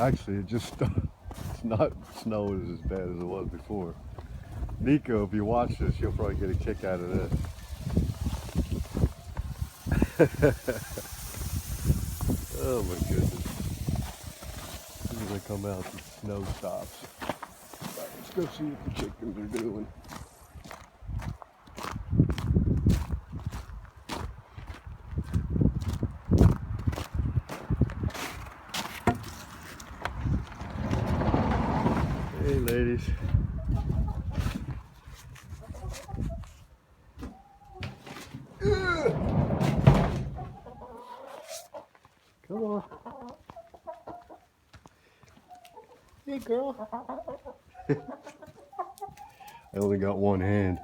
Actually, it just it's not snowing as bad as it was before. Nico, if you watch this, you'll probably get a kick out of this. Oh my goodness. As soon as I come out, the snow stops. Right, let's go see what the chickens are doing. Hey ladies. Come on. Hey girl. I only got one hand.